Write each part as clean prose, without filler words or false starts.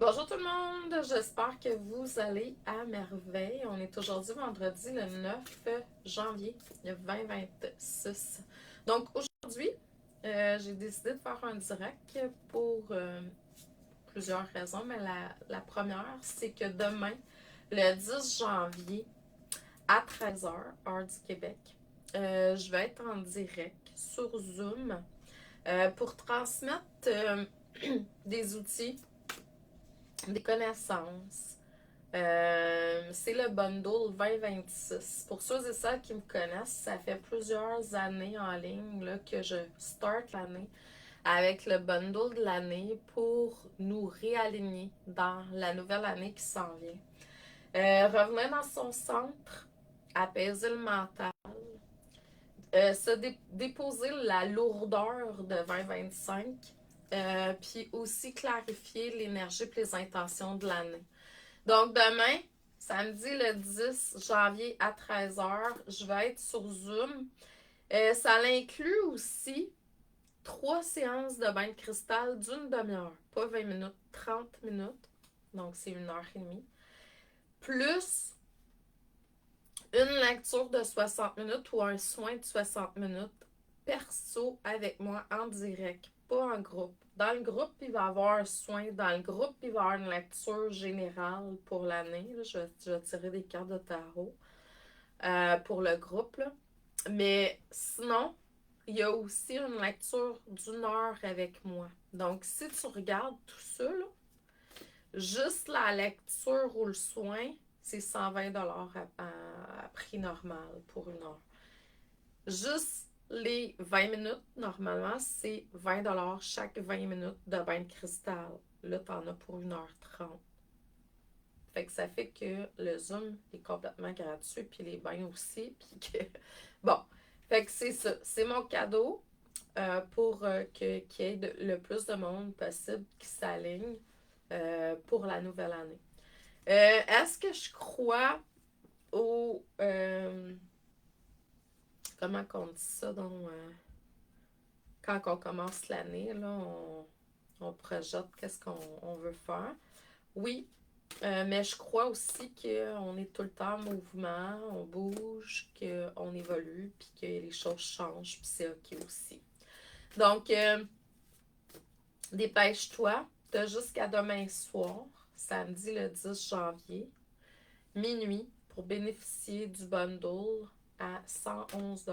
Bonjour tout le monde, j'espère que vous allez à merveille. On est aujourd'hui vendredi le 9 janvier 2026. Donc aujourd'hui, j'ai décidé de faire un direct pour plusieurs raisons, mais la première, c'est que demain, le 10 janvier, à 13h, heure du Québec, je vais être en direct sur Zoom pour transmettre des outils, des connaissances. C'est le bundle 2026. Pour ceux et celles qui me connaissent, ça fait plusieurs années en ligne là, que je start l'année avec le bundle de l'année pour nous réaligner dans la nouvelle année qui s'en vient. Revenir dans son centre, apaiser le mental, déposer la lourdeur de 2025, puis aussi clarifier l'énergie et les intentions de l'année. Donc demain, samedi le 10 janvier à 13h, je vais être sur Zoom. Ça inclut aussi 3 séances de bain de cristal d'une demi-heure, pas 20 minutes, 30 minutes. Donc c'est 1 heure et demie. Plus une lecture de 60 minutes ou un soin de 60 minutes perso avec moi en direct, pas en groupe. Dans le groupe, il va y avoir un soin. Dans le groupe, il va y avoir une lecture générale pour l'année. Je vais tirer des cartes de tarot pour le groupe. Là. Mais sinon, il y a aussi une lecture d'1 heure avec moi. Donc, si tu regardes tout ça, là, juste la lecture ou le soin, c'est 120 $ à prix normal pour 1 heure. Juste les 20 minutes, normalement, c'est 20 $ chaque 20 minutes de bain de cristal. Là, t'en as pour 1 h 30. Fait que ça fait que le Zoom est complètement gratuit, puis les bains aussi, puis que... Bon, fait que c'est ça. C'est mon cadeau pour qu'il y ait le plus de monde possible qui s'aligne pour la nouvelle année. Est-ce que je crois au... comment qu'on dit ça? Donc, quand on commence l'année, là, on projette qu'est-ce qu'on veut faire. Oui, mais je crois aussi qu'on est tout le temps en mouvement, on bouge, qu'on évolue, puis que les choses changent, puis c'est OK aussi. Donc, dépêche-toi, t'as jusqu'à demain soir, samedi le 10 janvier, minuit, pour bénéficier du bundle à 111 $.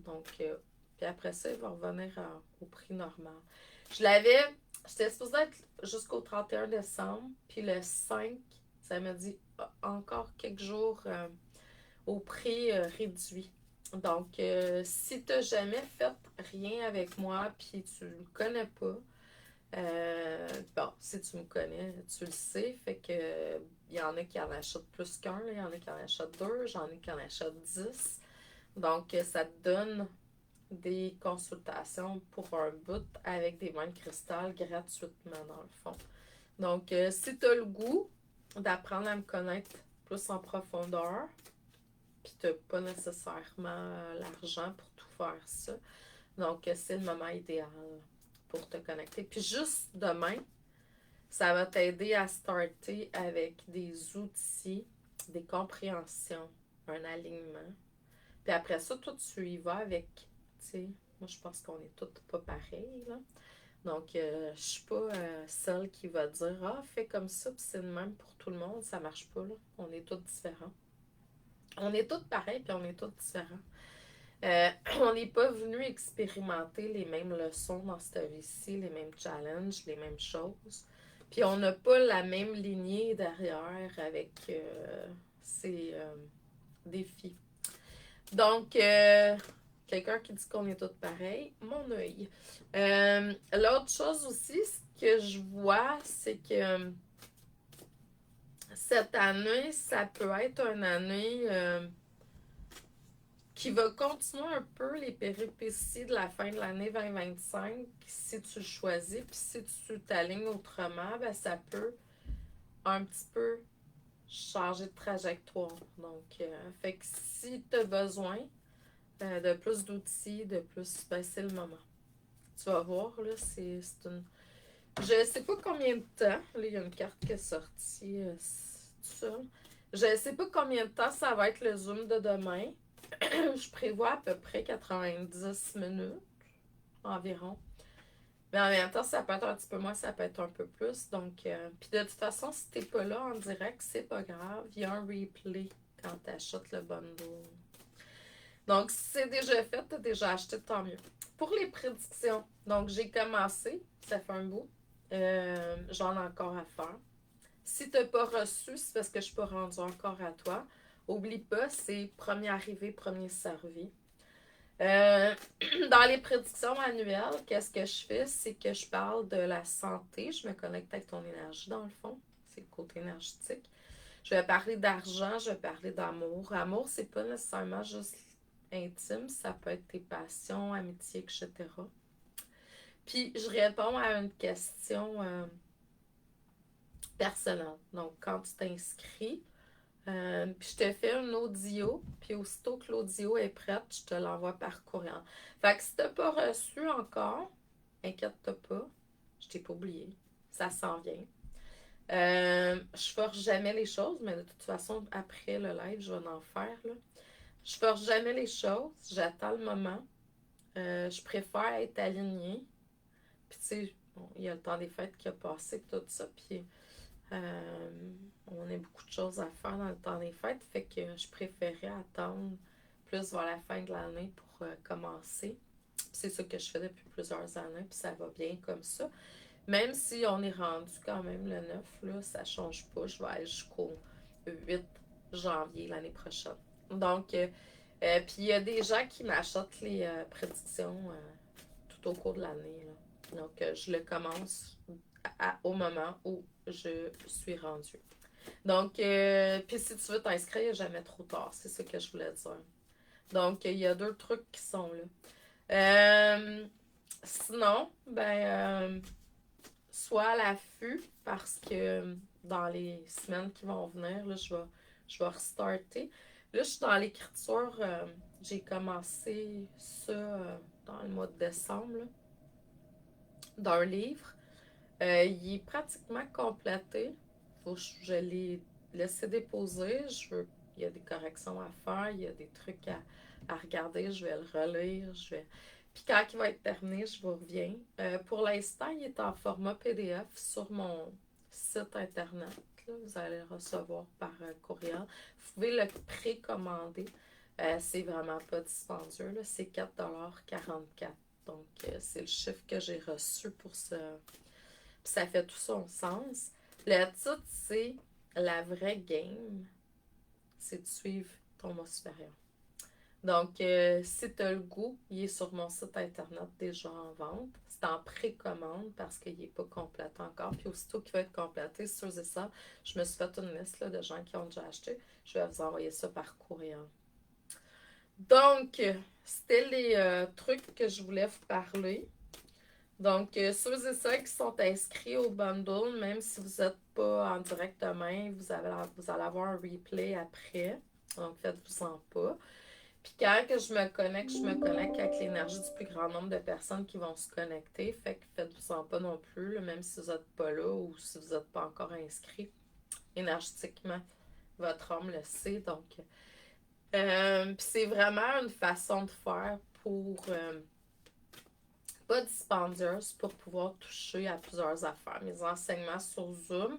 Donc, puis après ça, il va revenir au prix normal. J'étais supposée être jusqu'au 31 décembre, puis le 5, ça m'a dit encore quelques jours au prix réduit. Donc, si tu n'as jamais fait rien avec moi, puis tu ne me connais pas, bon, si tu me connais, tu le sais, fait que il y en a qui en achètent plus qu'un, il y en a qui en achètent deux, j'en ai qui en achètent 10. Donc, ça te donne des consultations pour un bout avec des bains de cristal gratuitement, dans le fond. Donc, si tu as le goût d'apprendre à me connaître plus en profondeur, puis tu n'as pas nécessairement l'argent pour tout faire ça, donc c'est le moment idéal pour te connecter. Puis juste demain, ça va t'aider à starter avec des outils, des compréhensions, un alignement. Puis après ça, toi, tu y vas avec, tu sais, moi, je pense qu'on est toutes pas pareils, là. Donc, je suis pas celle qui va dire, ah, fais comme ça, puis c'est le même pour tout le monde. Ça marche pas, là. On est toutes différents. On est toutes pareilles, puis on est toutes différents. On n'est pas venu expérimenter les mêmes leçons dans cette vie-ci, les mêmes challenges, les mêmes choses. Puis on n'a pas la même lignée derrière avec ces défis. Donc, quelqu'un qui dit qu'on est tous pareils, mon œil. L'autre chose aussi, ce que je vois, c'est que cette année, ça peut être une année qui va continuer un peu les péripéties de la fin de l'année 2025 si tu le choisis. Puis si tu t'alignes autrement, ben ça peut un petit peu changer de trajectoire. Donc, fait que si tu as besoin de plus d'outils, de plus, ben c'est le moment. Tu vas voir, là, c'est une... Je sais pas combien de temps. Là, il y a une carte qui est sortie. Tout ça. Je sais pas combien de temps ça va être le Zoom de demain. Je prévois à peu près 90 minutes environ. Mais en même temps, ça peut être un petit peu moins, ça peut être un peu plus. Donc, puis de toute façon, si t'es pas là en direct, c'est pas grave. Il y a un replay quand t'achètes le bundle. Donc, si c'est déjà fait, t'as déjà acheté, tant mieux. Pour les prédictions, donc j'ai commencé, ça fait un bout. J'en ai encore à faire. Si t'as pas reçu, c'est parce que je suis pas rendue encore à toi. Oublie pas, c'est premier arrivé, premier servi. Euh, dans les prédictions annuelles, qu'est-ce que je fais? C'est que je parle de la santé. Je me connecte avec ton énergie, dans le fond. C'est le côté énergétique. Je vais parler d'argent, je vais parler d'amour. Amour, c'est pas nécessairement juste intime, ça peut être tes passions, amitié, etc. Puis, je réponds à une question personnelle. Donc, quand tu t'inscris, puis je te fais un audio, puis aussitôt que l'audio est prête, je te l'envoie par courriel. Fait que si t'as pas reçu encore, inquiète-toi pas, je t'ai pas oublié, ça s'en vient. Je force jamais les choses, mais de toute façon, après le live, je vais en faire, là. Je force jamais les choses, j'attends le moment. Je préfère être alignée. Puis tu sais, bon, il y a le temps des fêtes qui a passé, tout ça, puis euh, on a beaucoup de choses à faire dans le temps des fêtes, fait que je préférais attendre plus vers la fin de l'année pour commencer. C'est ça que je fais depuis plusieurs années, puis ça va bien comme ça. Même si on est rendu quand même le 9, là, ça change pas. Je vais aller jusqu'au 8 janvier l'année prochaine. Donc, puis il y a des gens qui m'achètent les prédictions tout au cours de l'année, là. Donc, je le commence au moment où je suis rendue. Donc, puis si tu veux t'inscrire, il n'y a jamais trop tard. C'est ça que je voulais dire. Donc, il y a deux trucs qui sont là. Sinon, sois à l'affût parce que dans les semaines qui vont venir, là, je vais restarter. Là, je suis dans l'écriture. J'ai commencé ça dans le mois de décembre, là, d'un livre. Il est pratiquement complété. Faut que je l'ai laissé déposer. Il y a des corrections à faire, il y a des trucs à regarder. Je vais le relire. Puis quand il va être terminé, je vous reviens. Pour l'instant, il est en format PDF sur mon site internet. Là. Vous allez le recevoir par courriel. Vous pouvez le précommander. C'est vraiment pas dispendieux. Là. C'est 4,44 $. Donc, c'est le chiffre que j'ai reçu pour ce, puis ça fait tout son sens. Le titre, c'est La vraie game, c'est de suivre ton moi supérieur. Donc, si tu as le goût, il est sur mon site internet déjà en vente. C'est en précommande parce qu'il n'est pas complété encore. Puis aussitôt qu'il va être complété, sur ça, je me suis fait une liste là, de gens qui ont déjà acheté. Je vais vous envoyer ça par courriel. Donc, c'était les trucs que je voulais vous parler. Donc, ceux et celles qui sont inscrits au bundle, même si vous n'êtes pas en direct demain, vous allez avoir un replay après. Donc, faites-vous-en pas. Puis quand que je me connecte avec l'énergie du plus grand nombre de personnes qui vont se connecter. Fait que faites-vous-en pas non plus, là, même si vous n'êtes pas là ou si vous n'êtes pas encore inscrit. Énergétiquement, votre âme le sait. Donc, puis c'est vraiment une façon de faire pour... pas dispendieuse pour pouvoir toucher à plusieurs affaires. Mes enseignements sur Zoom,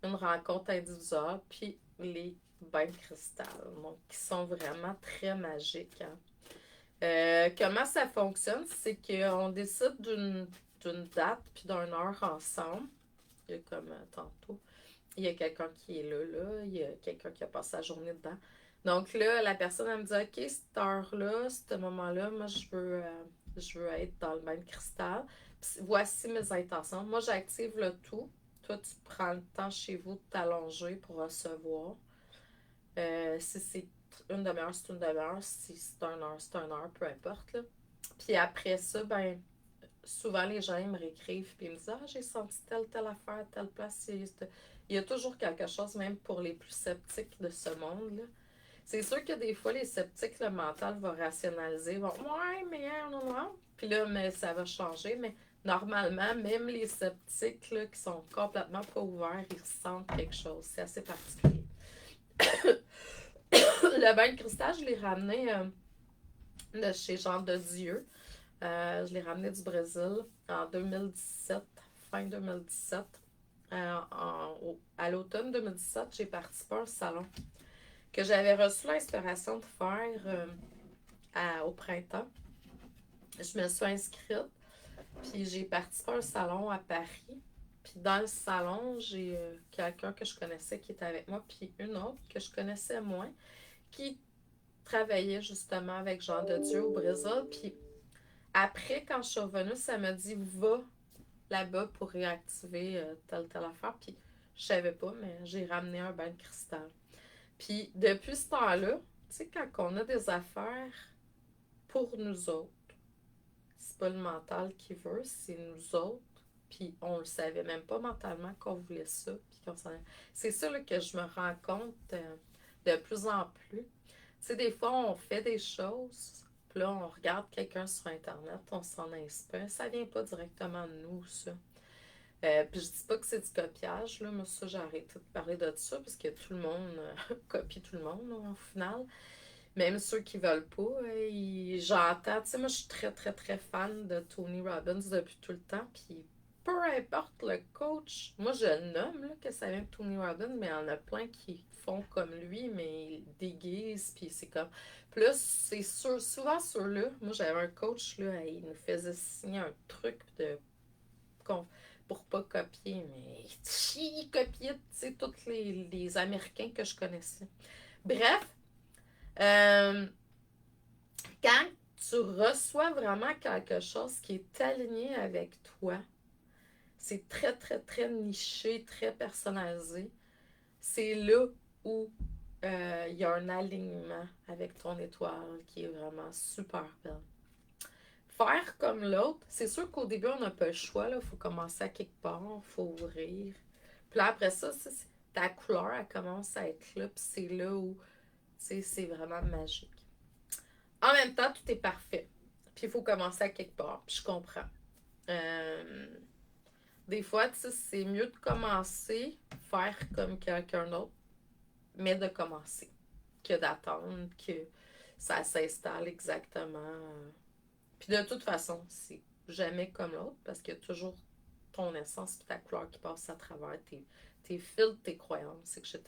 une rencontre individuelle, puis les bains de cristal, donc qui sont vraiment très magiques. Hein. Comment ça fonctionne? C'est qu'on décide d'une date puis d'une heure ensemble. Il y a comme tantôt, il y a quelqu'un qui est là, il y a quelqu'un qui a passé sa journée dedans. Donc là, la personne, elle me dit, OK, cette heure-là, ce moment-là, moi, je veux être dans le bain de cristal. Puis, voici mes intentions. Moi, j'active le tout. Toi, tu prends le temps chez vous de t'allonger pour recevoir. Si c'est une demi-heure, c'est une demi-heure. Si c'est une heure, peu importe. Là. Puis après ça, ben, souvent les gens ils me réécrivent puis ils me disent ah j'ai senti telle affaire telle place il y a toujours quelque chose même pour les plus sceptiques de ce monde là c'est sûr que des fois les sceptiques le mental va rationaliser vont ouais mais non non puis là mais ça va changer mais normalement, même les sceptiques là, qui sont complètement pas ouverts, ils ressentent quelque chose. C'est assez particulier. Le bain de cristal, je l'ai ramené de chez Jean de Dieu. Je l'ai ramené du Brésil en 2017, fin 2017. À l'automne 2017, j'ai participé à un salon que j'avais reçu l'inspiration de faire au printemps. Je me suis inscrite, puis j'ai participé à un salon à Paris. Puis dans le salon, j'ai quelqu'un que je connaissais qui était avec moi, puis une autre que je connaissais moins, qui travaillait justement avec Jean de Dieu au Brésil. Puis après, quand je suis revenue, ça m'a dit va là-bas pour réactiver telle affaire. Puis je savais pas, mais j'ai ramené un bain de cristal. Puis depuis ce temps-là, tu sais, quand on a des affaires pour nous autres, c'est pas le mental qui veut, c'est nous autres. Puis on le savait même pas mentalement qu'on voulait ça. Puis c'est ça là, que je me rends compte de plus en plus. Tu sais, des fois, on fait des choses, puis là, on regarde quelqu'un sur Internet, on s'en inspire. Ça vient pas directement de nous, ça. Puis je dis pas que c'est du copiage, là. Moi, ça, j'ai arrêté de parler de ça, parce que tout le monde copie tout le monde, là, au final. Même ceux qui veulent pas, j'entends. Tu sais, moi, je suis très, très, très fan de Tony Robbins depuis tout le temps. Puis peu importe le coach, moi, je nomme là, que ça vient de Tony Robbins, mais il y en a plein qui font comme lui, mais ils déguisent. Puis c'est comme. Plus, c'est sûr, souvent ceux-là, moi, j'avais un coach, là, il nous faisait signer un truc de pour pas copier, mais il copiait, tu sais, tous les Américains que je connaissais. Bref, quand tu reçois vraiment quelque chose qui est aligné avec toi, c'est très, très, très niché, très personnalisé. C'est là où il y a un alignement avec ton étoile qui est vraiment super belle. Faire comme l'autre, c'est sûr qu'au début, on n'a pas le choix. Il faut commencer à quelque part, il faut ouvrir. Puis là, après ça, ta couleur, elle commence à être là. Puis c'est là où c'est vraiment magique. En même temps, tout est parfait. Puis il faut commencer à quelque part. Puis je comprends. Euh, des fois, tu sais, c'est mieux de commencer, faire comme quelqu'un d'autre, mais de commencer, que d'attendre que ça s'installe exactement. Puis de toute façon, c'est jamais comme l'autre parce qu'il y a toujours ton essence et ta couleur qui passe à travers tes fils, tes croyances, etc.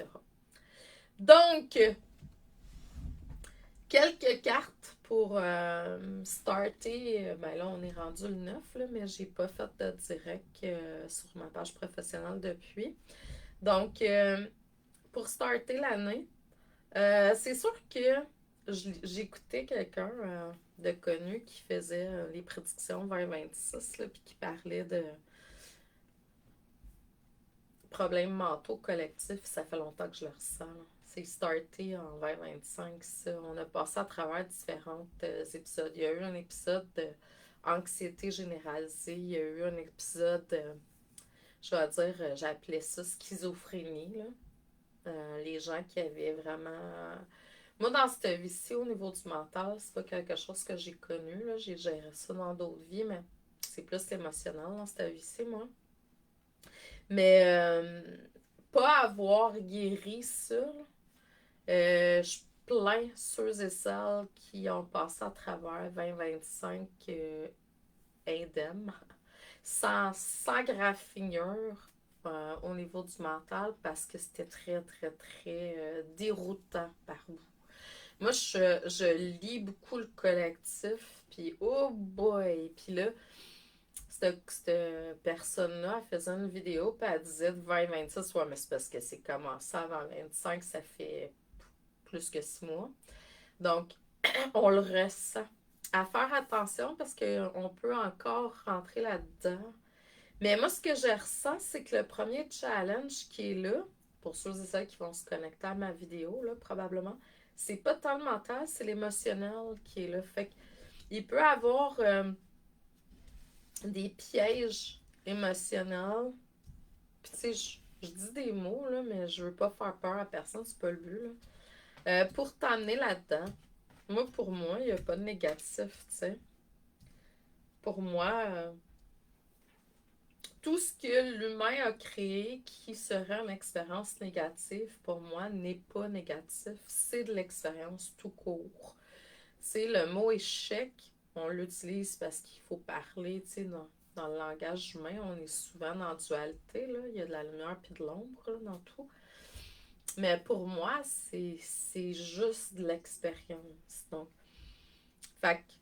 Donc, quelques cartes pour starter. Ben là, on est rendu le 9, là, mais j'ai pas fait de direct sur ma page professionnelle depuis. Donc, pour starter l'année, c'est sûr que j'écoutais quelqu'un de connu qui faisait les prédictions vers 26, là, puis qui parlait de problèmes mentaux collectifs. Ça fait longtemps que je le ressens. Là. C'est starté en 2025, ça. On a passé à travers différents épisodes. Il y a eu un épisode d'anxiété généralisée. Il y a eu un épisode, je vais dire, j'appelais ça schizophrénie. Là. Les gens qui avaient vraiment. Moi, dans cette vie-ci, au niveau du mental, c'est pas quelque chose que j'ai connu. Là. J'ai géré ça dans d'autres vies, mais c'est plus émotionnel dans cette vie-ci, moi. Mais pas avoir guéri ça, je plains ceux et celles qui ont passé à travers 2025 indemnes, sans graffinure au niveau du mental, parce que c'était très, très, très déroutant par bout. Moi, je lis beaucoup le collectif, puis oh boy! Puis là, cette personne-là, elle faisait une vidéo, puis elle disait de 2026, ouais, mais c'est parce que c'est commencé avant 25, ça fait plus que 6 mois. Donc, on le ressent. À faire attention parce qu'on peut encore rentrer là-dedans. Mais moi, ce que je ressens, c'est que le premier challenge qui est là, pour ceux et celles qui vont se connecter à ma vidéo, là, probablement, c'est pas tant le mental, c'est l'émotionnel qui est là. Fait qu'il peut avoir des pièges émotionnels. Puis, tu sais, je dis des mots, là, mais je veux pas faire peur à personne, c'est pas le but, là. Pour t'amener là-dedans, pour moi, il n'y a pas de négatif, tu sais. Pour moi, tout ce que l'humain a créé qui serait une expérience négative, pour moi, n'est pas négatif. C'est de l'expérience tout court. C'est le mot échec, on l'utilise parce qu'il faut parler, tu sais, dans le langage humain, on est souvent dans la dualité, là. Il y a de la lumière puis de l'ombre, là, dans tout. Mais pour moi, c'est juste de l'expérience. Donc, fait que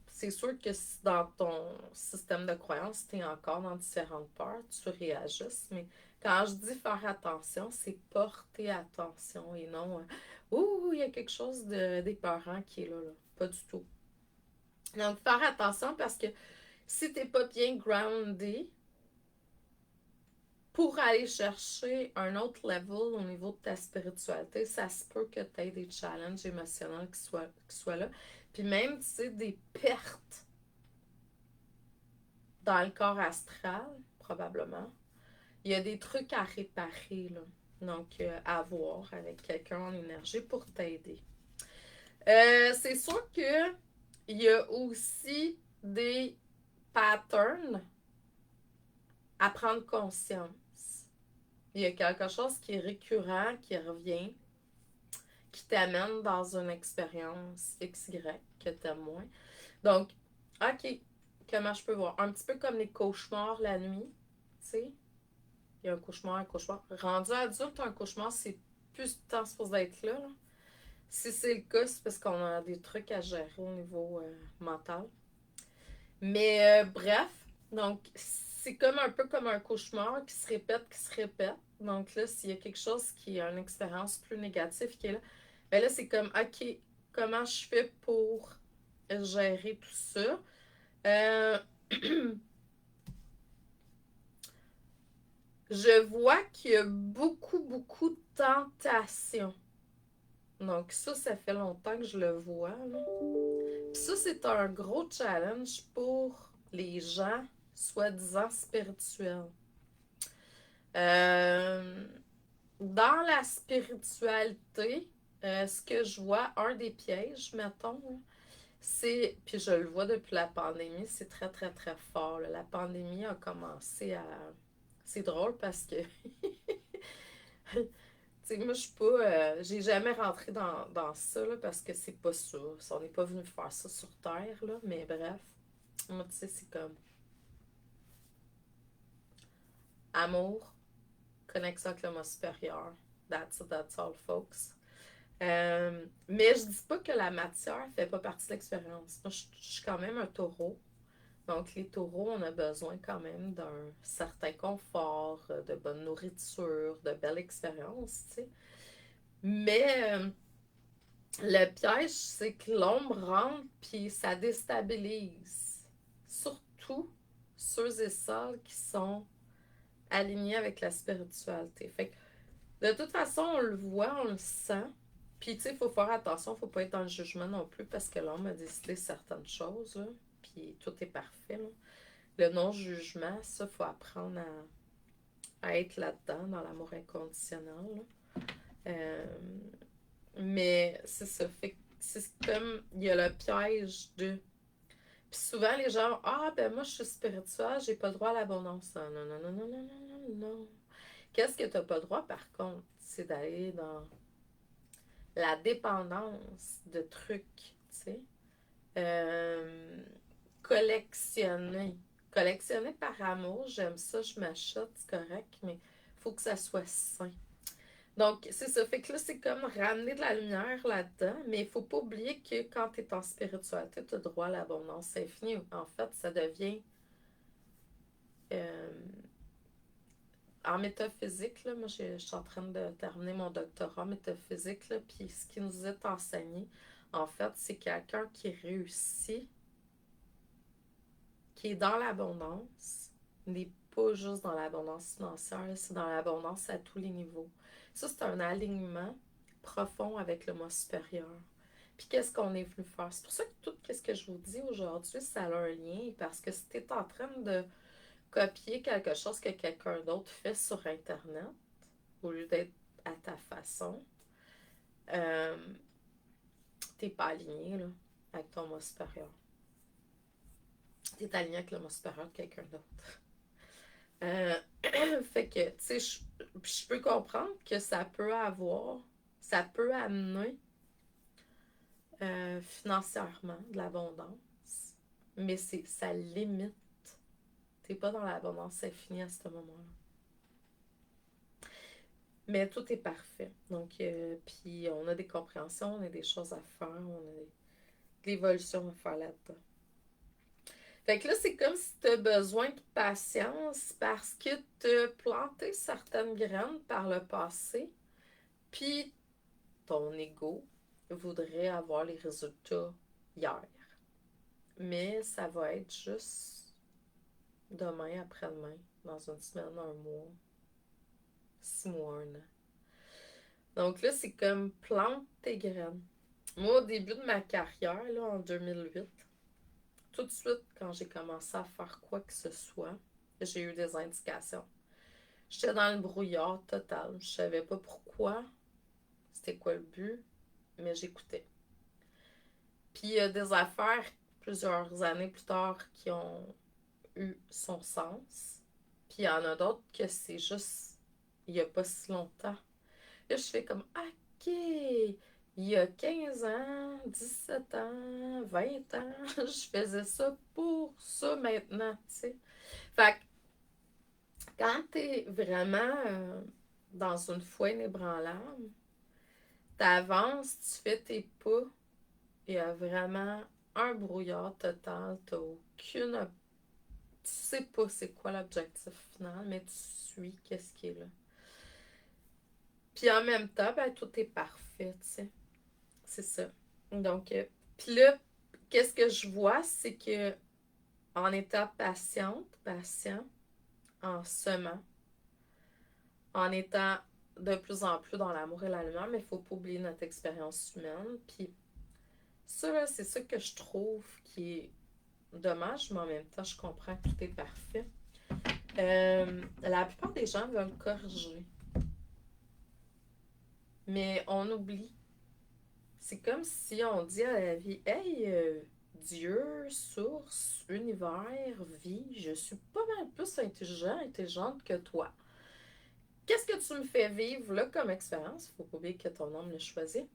c'est sûr que si dans ton système de croyance, tu es encore dans différentes peurs, tu réajustes. Mais quand je dis faire attention, c'est porter attention et non ouh, il y a quelque chose d'épeurant qui est là, là. Pas du tout. Donc, faire attention parce que si t'es pas bien groundé pour aller chercher un autre level au niveau de ta spiritualité, ça se peut que tu aies des challenges émotionnels qui soient là. Puis même, tu sais, des pertes dans le corps astral, probablement. Il y a des trucs à réparer, là. Donc, à voir avec quelqu'un en énergie pour t'aider. C'est sûr que il y a aussi des patterns à prendre conscience. Il y a quelque chose qui est récurrent, qui revient, qui t'amène dans une expérience XY que t'aimes moins. Donc, OK, comment je peux voir? Un petit peu comme les cauchemars la nuit, tu sais. Il y a un cauchemar, un cauchemar. Rendu adulte, un cauchemar, c'est plus de temps supposé être là, là. Si c'est le cas, c'est parce qu'on a des trucs à gérer au niveau mental. Mais bref, donc c'est comme un peu comme un cauchemar qui se répète, qui se répète. Donc là, s'il y a quelque chose qui a une expérience plus négative qui est là, ben là, c'est comme, OK, comment je fais pour gérer tout ça? Euh, je vois qu'il y a beaucoup, beaucoup de tentations. Donc ça fait longtemps que je le vois, là. Puis ça, c'est un gros challenge pour les gens soi-disant spirituels. Euh, Dans la spiritualité, ce que je vois, un des pièges, mettons, là, c'est, puis je le vois depuis la pandémie, c'est très, très, très fort, là. La pandémie a commencé à... C'est drôle parce que, tu sais, moi, je suis pas... j'ai jamais rentré dans ça, là, parce que c'est pas ça. On n'est pas venu faire ça sur Terre, là, mais bref. Moi, tu sais, c'est comme amour, connexion avec le moi supérieur. That's it, that's all, folks. Mais je dis pas que la matière fait pas partie de l'expérience. Moi, je suis quand même un taureau. Donc, les taureaux, on a besoin quand même d'un certain confort, de bonne nourriture, de belles expériences, tu sais. Mais le piège, c'est que l'ombre rentre puis ça déstabilise. Surtout ceux et celles qui sont alignés avec la spiritualité. Fait que de toute façon, on le voit, on le sent. Puis, tu sais, il faut faire attention, faut pas être dans le jugement non plus parce que l'homme a décidé certaines choses, là. Puis, tout est parfait, là. Le non-jugement, ça, il faut apprendre à être là-dedans, dans l'amour inconditionnel, là. Euh, mais c'est ça. Fait que c'est comme, il y a le piège de... Puis souvent, les gens, ah, ben moi, je suis spirituelle, j'ai pas le droit à l'abondance. Non, non, non, non, non, non, non, non, non. Qu'est-ce que t'as pas le droit, par contre? C'est d'aller dans la dépendance de trucs, tu sais. Euh, collectionner. Collectionner par amour, j'aime ça, je m'achète, c'est correct, mais il faut que ça soit sain. Donc, c'est ça. Fait que là, c'est comme ramener de la lumière là-dedans, mais il faut pas oublier que quand tu es en spiritualité, tu as droit à l'abondance infinie. En fait, ça devient euh, en métaphysique, là, moi, je suis en train de terminer mon doctorat en métaphysique, là, puis ce qui nous est enseigné, en fait, c'est quelqu'un qui réussit, qui est dans l'abondance, n'est pas juste dans l'abondance financière, c'est dans l'abondance à tous les niveaux. Ça, c'est un alignement profond avec le moi supérieur. Puis qu'est-ce qu'on est venu faire? C'est pour ça que tout ce que je vous dis aujourd'hui, ça a un lien, parce que si tu es en train de copier quelque chose que quelqu'un d'autre fait sur Internet, au lieu d'être à ta façon, euh, t'es pas aligné là, avec ton moi supérieur. Tu es aligné avec le mot supérieur de quelqu'un d'autre. Euh, fait que, tu sais, je peux comprendre que ça peut amener financièrement de l'abondance, mais ça limite. T'es pas dans l'abondance infinie à ce moment-là. Mais tout est parfait. Donc, puis on a des compréhensions, on a des choses à faire, on a de l'évolution à faire là-dedans. Fait que là, c'est comme si tu as besoin de patience parce que tu as planté certaines graines par le passé, puis ton ego voudrait avoir les résultats hier. Mais ça va être juste demain, après-demain, dans une semaine, un mois, 6 mois, un an. Donc là, c'est comme plante tes graines. Moi, au début de ma carrière, là, en 2008, tout de suite, quand j'ai commencé à faire quoi que ce soit, j'ai eu des indications. J'étais dans le brouillard total. Je savais pas pourquoi, c'était quoi le but, mais j'écoutais. Puis il y a des affaires, plusieurs années plus tard, qui ont eu son sens. Puis il y en a d'autres que c'est juste il y a pas si longtemps. Là, je fais comme, OK, il y a 15 ans, 17 ans, 20 ans, je faisais ça pour ça maintenant, tu sais. Fait que quand t'es vraiment dans une foi inébranlable, t'avances, tu fais tes pas, il y a vraiment un brouillard total, t'as aucune... Tu sais pas c'est quoi l'objectif final, mais tu suis qu'est-ce qui est là. Puis en même temps, ben tout est parfait, tu sais. C'est ça. Donc, puis là, qu'est-ce que je vois, c'est que en étant patiente, patient, en semant, en étant de plus en plus dans l'amour et la lumière, mais il ne faut pas oublier notre expérience humaine. Puis ça, là, c'est ça que je trouve qui est dommage, mais en même temps, je comprends que tout est parfait. La plupart des gens veulent corriger. Mais on oublie. C'est comme si on dit à la vie, hey, Dieu, source, univers, vie, je suis pas mal plus intelligente que toi. Qu'est-ce que tu me fais vivre là comme expérience? Faut pas oublier que ton homme l'a choisi.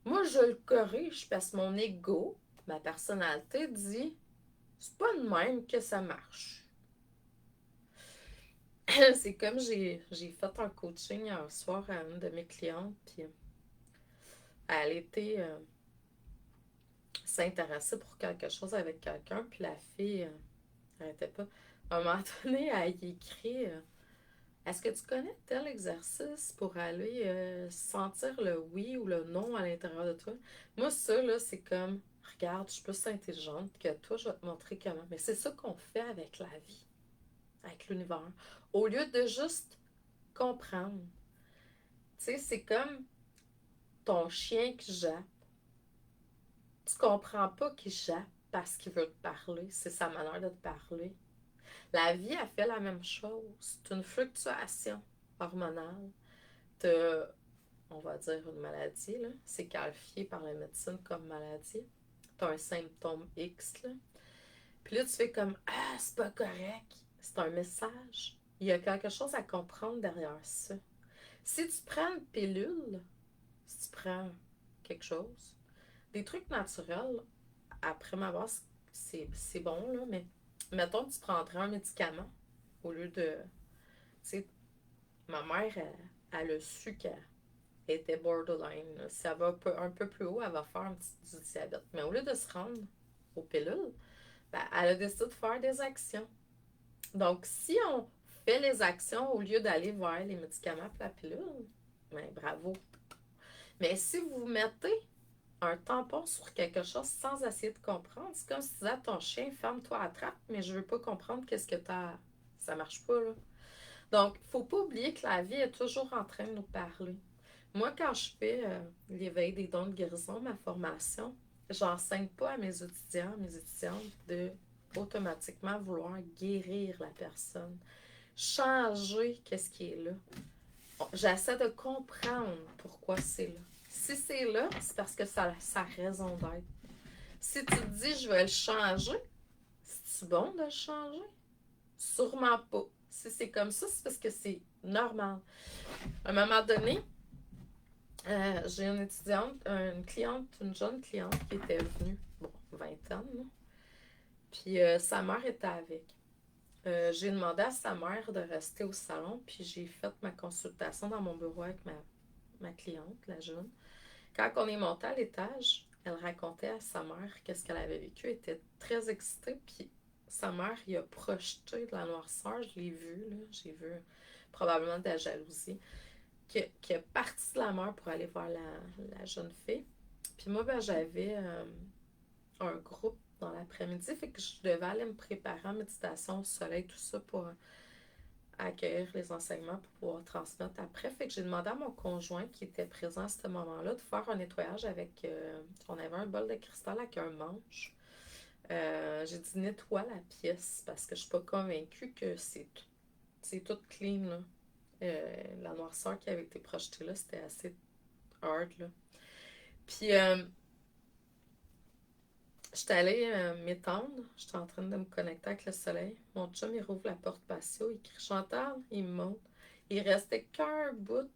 Moi, je le corrige parce que mon ego, ma personnalité dit, c'est pas de même que ça marche. C'est comme j'ai fait un coaching un soir à une de mes clientes, puis elle était s'intéresser pour quelque chose avec quelqu'un, puis la fille n'arrêtait pas. À un moment donné, elle écrit est-ce que tu connais tel exercice pour aller sentir le oui ou le non à l'intérieur de toi? Moi, ça, là, c'est comme regarde, je suis plus intelligente que toi, je vais te montrer comment. Mais c'est ça qu'on fait avec la vie, avec l'univers. Au lieu de juste comprendre. Tu sais, c'est comme ton chien qui jappe. Tu comprends pas qu'il jappe parce qu'il veut te parler. C'est sa manière de te parler. La vie a fait la même chose. C'est une fluctuation hormonale. T'as, on va dire, une maladie, là. C'est qualifié par la médecine comme maladie. T'as un symptôme X, là. Puis là, tu fais comme ah, c'est pas correct. C'est un message. Il y a quelque chose à comprendre derrière ça. Si tu prends une pilule, si tu prends quelque chose, des trucs naturels, après ma base, c'est bon, là, mais mettons que tu prendrais un médicament au lieu de. Tu sais, ma mère, elle a su qu'elle était borderline. Là. Si elle va un peu plus haut, elle va faire du diabète. Mais au lieu de se rendre aux pilules, ben, elle a décidé de faire des actions. Donc, si on fait les actions au lieu d'aller vers les médicaments et la pilule, ben bravo. Mais si vous mettez un tampon sur quelque chose sans essayer de comprendre, c'est comme si tu disais à ton chien, ferme-toi à trappe, mais je veux pas comprendre qu'est-ce que t'as. Ça marche pas, là. Donc, il ne faut pas oublier que la vie est toujours en train de nous parler. Moi, quand je fais l'éveil des dons de guérison, ma formation, j'enseigne pas à mes étudiants, mes étudiantes de automatiquement vouloir guérir la personne, changer qu'est-ce qui est là. J'essaie de comprendre pourquoi c'est là. Si c'est là, c'est parce que ça a raison d'être. Si tu te dis je vais le changer, si C'est-tu bon de le changer? Sûrement pas. Si c'est comme ça, c'est parce que c'est normal. À un moment donné, j'ai une étudiante, une cliente, une jeune cliente qui était venue, bon, vingtaine, là. Puis sa mère était avec. J'ai demandé à sa mère de rester au salon, puis j'ai fait ma consultation dans mon bureau avec ma cliente, la jeune. Quand on est monté à l'étage, elle racontait à sa mère qu'est-ce qu'elle avait vécu. Elle était très excitée, puis sa mère y a projeté de la noirceur. Je l'ai vu, là. J'ai vu probablement de la jalousie. Qui est partie de la mère pour aller voir la jeune fille. Puis moi, ben, j'avais un groupe dans l'après-midi, fait que je devais aller me préparer en méditation au soleil, tout ça pour accueillir les enseignements pour pouvoir transmettre après. Fait que j'ai demandé à mon conjoint qui était présent à ce moment-là de faire un nettoyage avec... on avait un bol de cristal avec un manche. J'ai dit nettoie la pièce parce que je suis pas convaincue que c'est tout clean, là. La noirceur qui avait été projetée là, c'était assez hard, là. Puis, j'étais allée m'étendre. J'étais en train de me connecter avec le soleil. Mon chum, il rouvre la porte patio. Il crie Chantal, il me monte. Il restait qu'un bout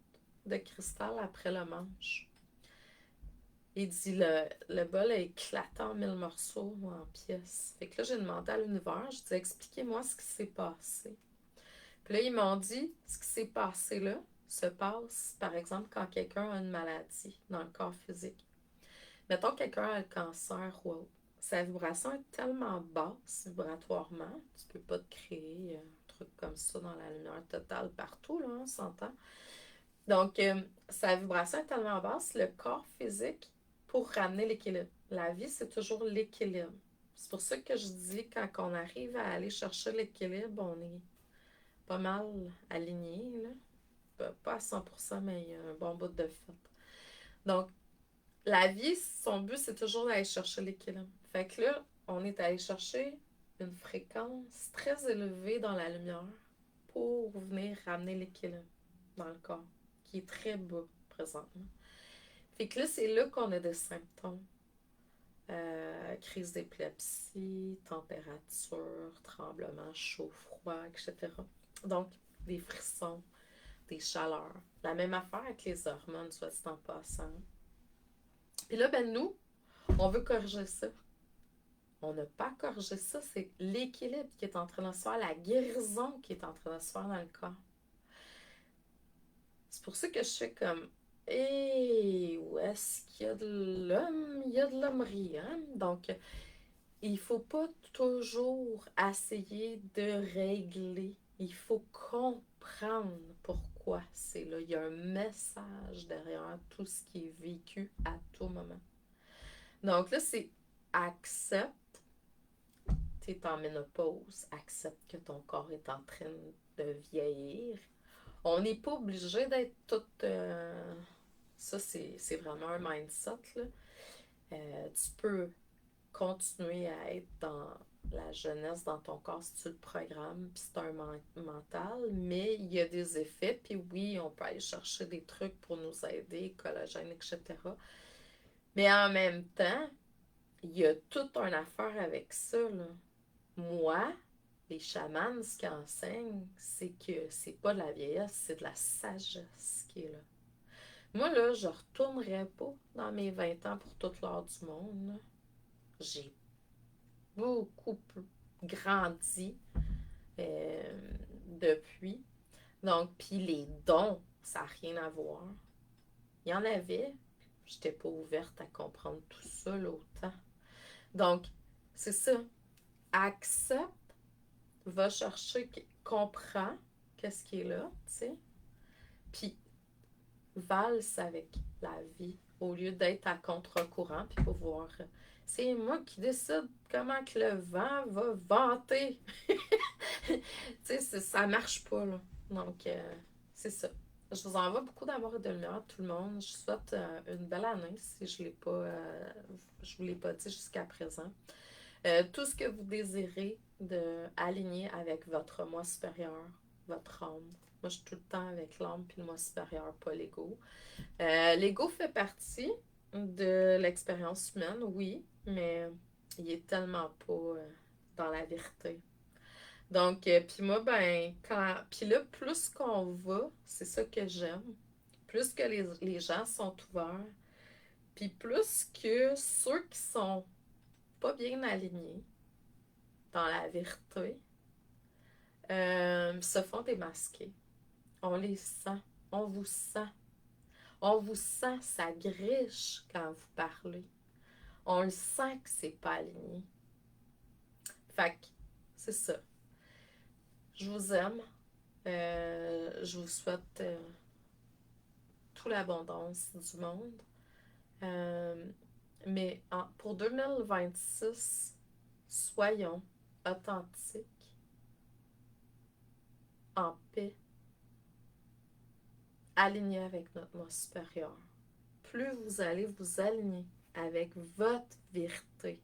de cristal après le manche. Il dit le bol a éclaté en mille morceaux ou en pièces. Fait que là, j'ai demandé à l'univers. Je dis expliquez-moi ce qui s'est passé. Puis là, ils m'ont dit ce qui s'est passé là se passe, par exemple, quand quelqu'un a une maladie dans le corps physique. Mettons quelqu'un a le cancer ou autre. Sa vibration est tellement basse vibratoirement, tu peux pas te créer un truc comme ça dans la lumière totale partout, là, on s'entend. Donc, sa vibration est tellement basse, le corps physique, pour ramener l'équilibre. La vie, c'est toujours l'équilibre. C'est pour ça que je dis, quand on arrive à aller chercher l'équilibre, on est pas mal aligné, là. Pas à 100%, mais il y a un bon bout de fait. Donc, la vie, son but, c'est toujours d'aller chercher l'équilibre. Fait que là, on est allé chercher une fréquence très élevée dans la lumière pour venir ramener l'équilibre dans le corps, qui est très bas présentement. Fait que là, c'est là qu'on a des symptômes. Crise d'épilepsie, température, tremblement, chaud, froid, etc. Donc, des frissons, des chaleurs. La même affaire avec les hormones, soit dit en passant. Puis là, ben nous, on veut corriger ça. On n'a pas corrigé ça, c'est l'équilibre qui est en train de se faire, la guérison qui est en train de se faire dans le corps. C'est pour ça que je fais comme, hé, où est-ce qu'il y a de l'homme? Il y a de l'hommerie, hein? Donc, il ne faut pas toujours essayer de régler. Il faut comprendre pourquoi c'est là. Il y a un message derrière tout ce qui est vécu à tout moment. Donc là, c'est accepte. Tu es en ménopause, accepte que ton corps est en train de vieillir. On n'est pas obligé d'être tout... ça, c'est vraiment un mindset, là. Tu peux continuer à être dans la jeunesse dans ton corps si tu le programmes, puis c'est un mental, mais il y a des effets, puis oui, on peut aller chercher des trucs pour nous aider, collagène, etc. Mais en même temps, il y a toute une affaire avec ça, là. Moi, les chamans, ce qu'ils enseignent, c'est que c'est pas de la vieillesse, c'est de la sagesse qui est là. Moi, là, je retournerai pas dans mes 20 ans pour toute l'heure du monde, là. J'ai beaucoup grandi depuis. Donc, puis les dons, ça n'a rien à voir. Il y en avait, j'étais pas ouverte à comprendre tout ça, là, autant. Donc, c'est ça. Accepte, va chercher, comprends qu'est-ce qui est là, tu sais. Puis, valse avec la vie au lieu d'être à contre-courant puis pouvoir. C'est moi qui décide comment que le vent va vanter. Tu sais, ça marche pas, là. Donc, c'est ça. Je vous envoie beaucoup d'amour et de lumière à tout le monde. Je souhaite une belle année si je vous l'ai pas dit jusqu'à présent. Tout ce que vous désirez de aligner avec votre moi supérieur, votre âme. Moi, je suis tout le temps avec l'âme puis le moi supérieur, pas l'ego. L'ego fait partie de l'expérience humaine, oui, mais il est tellement pas dans la vérité. Donc, puis moi, ben, puis là, plus qu'on va, c'est ça que j'aime, plus que les gens sont ouverts, puis plus que ceux qui sont pas bien alignés dans la vérité se font démasquer. On les sent, on vous sent. On vous sent, ça griche quand vous parlez. On le sent que c'est pas aligné. Fait que, c'est ça. Je vous aime. Je vous souhaite toute l'abondance du monde. Mais pour 2026, soyons authentiques, en paix, alignés avec notre moi supérieur. Plus vous allez vous aligner avec votre vérité,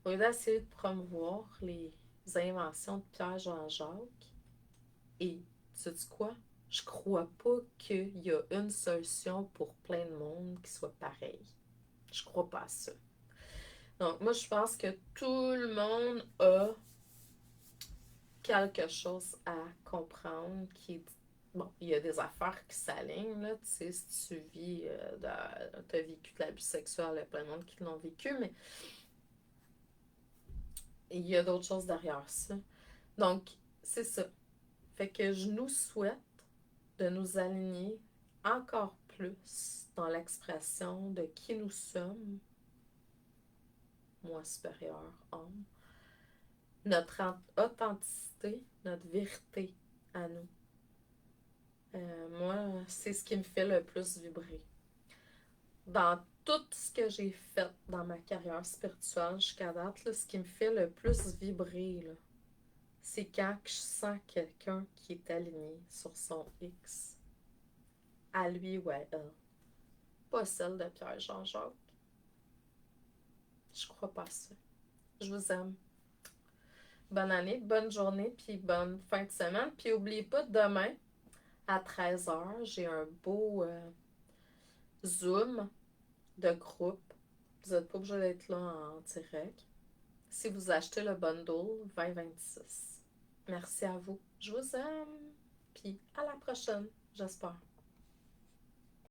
au lieu d'essayer de promouvoir les inventions de Pierre Jean-Jacques, et sais-tu quoi? Je crois pas qu'il y a une solution pour plein de monde qui soit pareil. Je crois pas à ça. Donc, moi, je pense que tout le monde a quelque chose à comprendre qui est. Bon, il y a des affaires qui s'alignent, là, tu sais, si tu vis, t'as vécu de l'abus sexuel, il y a plein de monde qui l'ont vécu, mais il y a d'autres choses derrière ça. Donc, c'est ça. Fait que je nous souhaite de nous aligner encore plus dans l'expression de qui nous sommes, moi supérieur, homme, notre authenticité, notre vérité à nous. Moi, c'est ce qui me fait le plus vibrer. Dans tout ce que j'ai fait dans ma carrière spirituelle jusqu'à date, là, ce qui me fait le plus vibrer, là, c'est quand je sens quelqu'un qui est aligné sur son X, à lui ou à elle. Pas celle de Pierre Jean-Jacques. Je crois pas à ça. Je vous aime. Bonne année, bonne journée, puis bonne fin de semaine. Puis n'oubliez pas, demain, à 13h, j'ai un beau Zoom de groupe. Vous n'êtes pas obligé d'être là en direct. Si vous achetez le bundle 2026. Merci à vous. Je vous aime. Puis à la prochaine, j'espère.